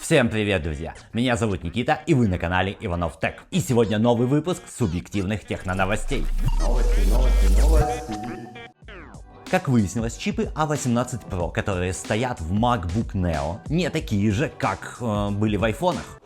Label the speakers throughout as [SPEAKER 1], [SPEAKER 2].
[SPEAKER 1] Всем привет, друзья! Меня зовут Никита, и вы на канале Иванов Тек. И сегодня новый выпуск субъективных техноновостей. Как выяснилось, чипы A18 Pro, которые стоят в MacBook Neo, не такие же, как были в айфонах.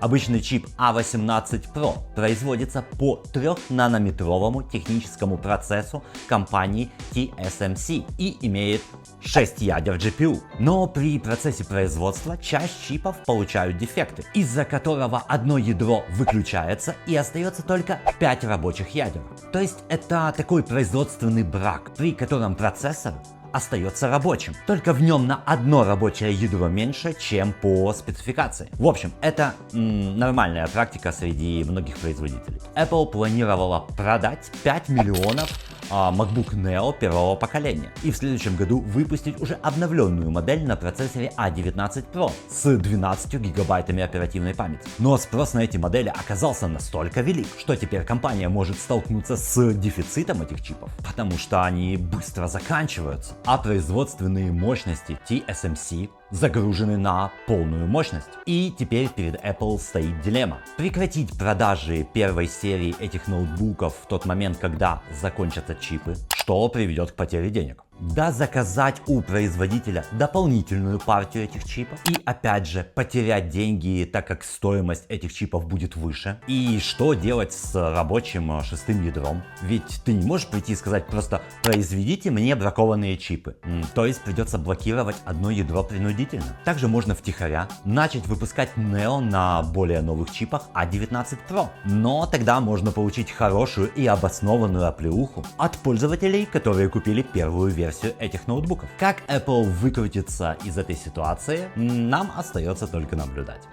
[SPEAKER 1] Обычный чип A18 Pro производится по 3-нанометровому техническому процессу компании TSMC и имеет 6 ядер GPU. Но при процессе производства часть чипов получают дефекты, из-за которого одно ядро выключается и остается только 5 рабочих ядер. То есть это такой производственный брак, при котором процессор остается рабочим, только в нем на одно рабочее ядро меньше, чем по спецификации. В общем, это нормальная практика среди многих производителей. Apple планировала продать 5 миллионов MacBook Neo первого поколения и в следующем году выпустить уже обновленную модель на процессоре A19 Pro с 12 гигабайтами оперативной памяти. Но спрос на эти модели оказался настолько велик, что теперь компания может столкнуться с дефицитом этих чипов, потому что они быстро заканчиваются, а производственные мощности TSMC загружены на полную мощность. И теперь перед Apple стоит дилемма: прекратить продажи первой серии этих ноутбуков в тот момент, когда закончатся чипы, что приведет к потере денег. Да, заказать у производителя дополнительную партию этих чипов и опять же потерять деньги, так как стоимость этих чипов будет выше. И что делать с рабочим шестым ядром? Ведь ты не можешь прийти и сказать просто: произведите мне бракованные чипы. То есть придется блокировать одно ядро принудительно. Также можно втихаря начать выпускать Neo на более новых чипах A19 Pro. Но тогда можно получить хорошую и обоснованную оплеуху от пользователей, которые купили первую версию этих ноутбуков. Как Apple выкрутится из этой ситуации, нам остается только наблюдать.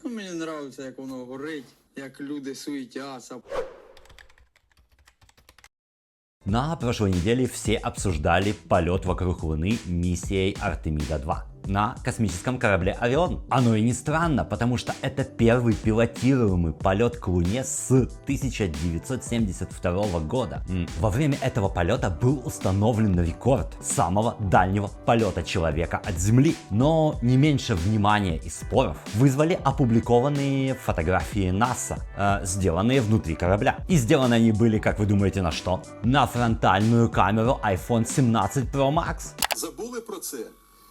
[SPEAKER 2] Мені подобається, як воно горить, як люди суетяться.
[SPEAKER 1] На прошлой неделе все обсуждали полет вокруг Луны миссией Артемида 2 на космическом корабле Орион. Оно и не странно, потому что это первый пилотируемый полет к Луне с 1972 года. Во время этого полета был установлен рекорд самого дальнего полета человека от Земли. Но не меньше внимания и споров вызвали опубликованные фотографии НАСА, сделанные внутри корабля. И сделаны они были, как вы думаете, на что? На фронтальную камеру iPhone 17 Pro Max.
[SPEAKER 3] Забули про це?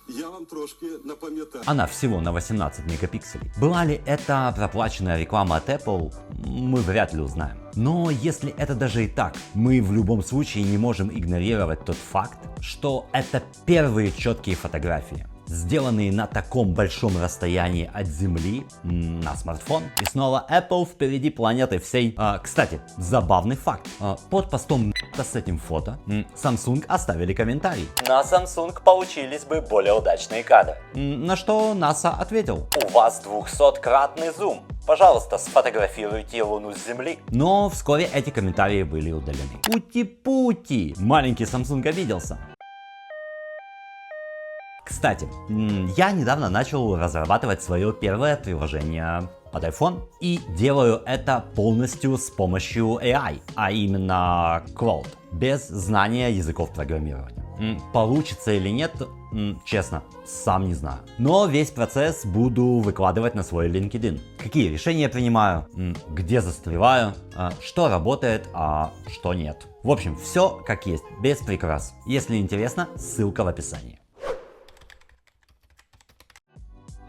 [SPEAKER 3] Я вам трошки напам'ятаю.
[SPEAKER 1] Она всего на 18 мегапикселей. Была ли это проплаченная реклама от Apple, мы вряд ли узнаем. Но если это даже и так, мы в любом случае не можем игнорировать тот факт, что это первые четкие фотографии, сделанные на таком большом расстоянии от Земли на смартфон. И снова Apple впереди планеты всей. Кстати, забавный факт. Под постом с этим фото Samsung оставили комментарий: на Samsung получились бы более удачные кадры. На что NASA ответил: у вас 200-кратный зум. Пожалуйста, сфотографируйте Луну с Земли. Но вскоре эти комментарии были удалены. Пути-пути! Маленький Samsung обиделся. Кстати, я недавно начал разрабатывать свое первое приложение под iPhone и делаю это полностью с помощью AI, а именно Claude, без знания языков программирования. Получится или нет, честно, сам не знаю. Но весь процесс буду выкладывать на свой LinkedIn. Какие решения принимаю, где застреваю, что работает, а что нет. В общем, все как есть, без прикрас. Если интересно, ссылка в описании.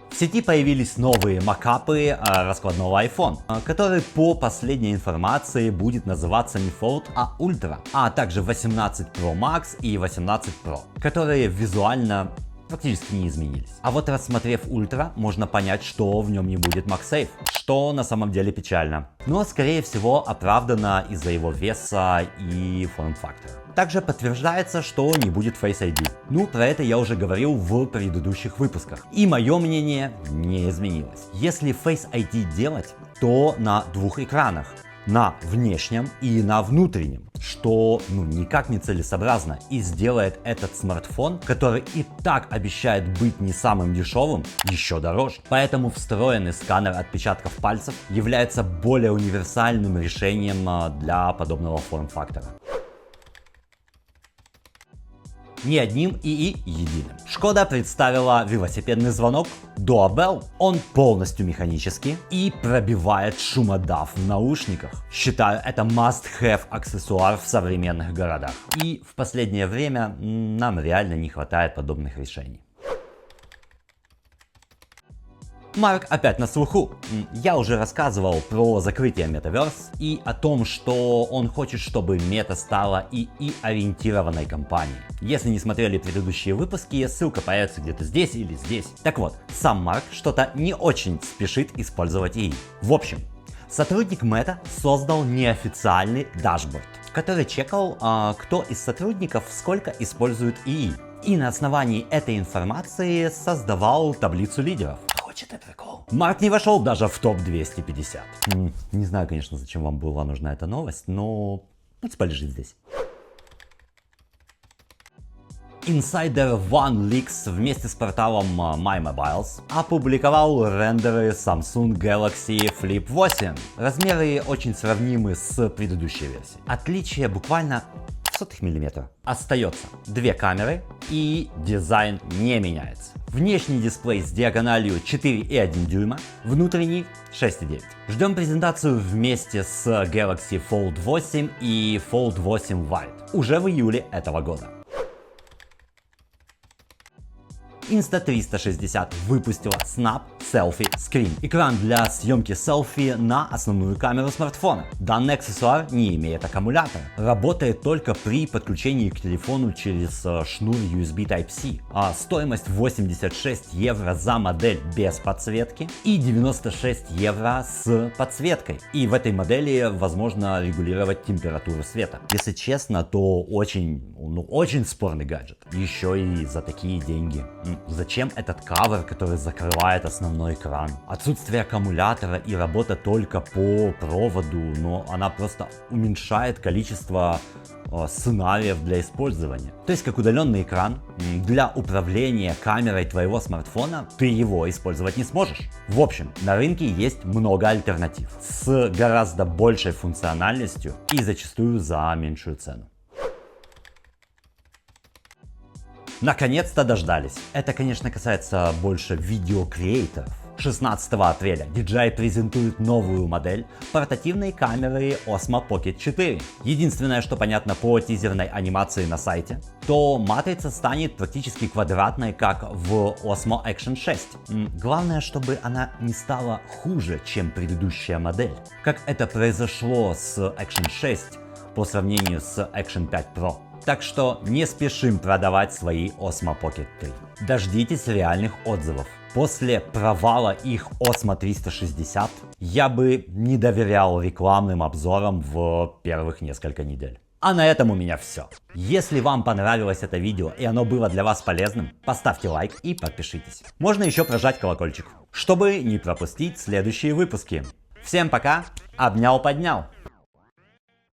[SPEAKER 1] В сети появились новые макапы раскладного iPhone, который по последней информации будет называться не Fold, а Ultra, а также 18 Pro Max и 18 Pro, которые визуально практически не изменились. А вот рассмотрев Ultra, можно понять, что в нем не будет MagSafe, что на самом деле печально, но скорее всего оправдано из-за его веса и форм-фактора. Также подтверждается, что не будет Face ID. Ну, про это я уже говорил в предыдущих выпусках. И мое мнение не изменилось. Если Face ID делать, то на двух экранах. На внешнем и на внутреннем, что никак не целесообразно и сделает этот смартфон, который и так обещает быть не самым дешевым, еще дороже. Поэтому встроенный сканер отпечатков пальцев является более универсальным решением для подобного форм-фактора. не одним ИИ единым. Шкода представила велосипедный звонок Doorbell. Он полностью механический и пробивает шумодав в наушниках. Считаю, это must-have аксессуар в современных городах. И в последнее время нам реально не хватает подобных решений. Марк опять на слуху. Я уже рассказывал про закрытие Metaverse и о том, что он хочет, чтобы Meta стала ИИ-ориентированной компанией. Если не смотрели предыдущие выпуски, ссылка появится где-то здесь или здесь. Так вот, сам Марк что-то не очень спешит использовать ИИ. В общем, сотрудник Meta создал неофициальный дашборд, который чекал, кто из сотрудников сколько использует ИИ. И на основании этой информации создавал таблицу лидеров. Это прикол. Марк не вошел даже в топ 250. Не знаю, конечно, зачем вам была нужна эта новость, но пусть полежит здесь. Insider OneLeaks вместе с порталом MyMobiles опубликовал рендеры Samsung Galaxy Flip 8. Размеры очень сравнимы с предыдущей версией. Отличие буквально сотых миллиметра. Остается две камеры и дизайн не меняется. Внешний дисплей с диагональю 4,1 дюйма, внутренний 6,9. Ждем презентацию вместе с Galaxy Fold 8 и Fold 8 White уже в июле этого года. Insta360 выпустила Snap Selfie Screen. Экран для съемки селфи на основную камеру смартфона. Данный аксессуар не имеет аккумулятора. Работает только при подключении к телефону через шнур USB Type-C. Стоимость 86 евро за модель без подсветки и 96 евро с подсветкой. И в этой модели возможно регулировать температуру света. Если честно, то очень спорный гаджет. Еще и за такие деньги. Зачем этот кавер, который закрывает основной экран? Отсутствие аккумулятора и работа только по проводу, но она просто уменьшает количество сценариев для использования. То есть как удаленный экран, для управления камерой твоего смартфона ты его использовать не сможешь. В общем, на рынке есть много альтернатив с гораздо большей функциональностью и зачастую за меньшую цену. Наконец-то дождались. Это, конечно, касается больше видеокреаторов. 16 апреля DJI презентует новую модель портативной камеры Osmo Pocket 4. Единственное, что понятно по тизерной анимации на сайте, то матрица станет практически квадратной, как в Osmo Action 6. Главное, чтобы она не стала хуже, чем предыдущая модель, как это произошло с Action 6 по сравнению с Action 5 Pro. Так что не спешим продавать свои Osmo Pocket 3. Дождитесь реальных отзывов. После провала их Osmo 360 я бы не доверял рекламным обзорам в первых несколько недель. А на этом у меня все. Если вам понравилось это видео и оно было для вас полезным, поставьте лайк и подпишитесь. Можно еще прожать колокольчик, чтобы не пропустить следующие выпуски. Всем пока, обнял-поднял.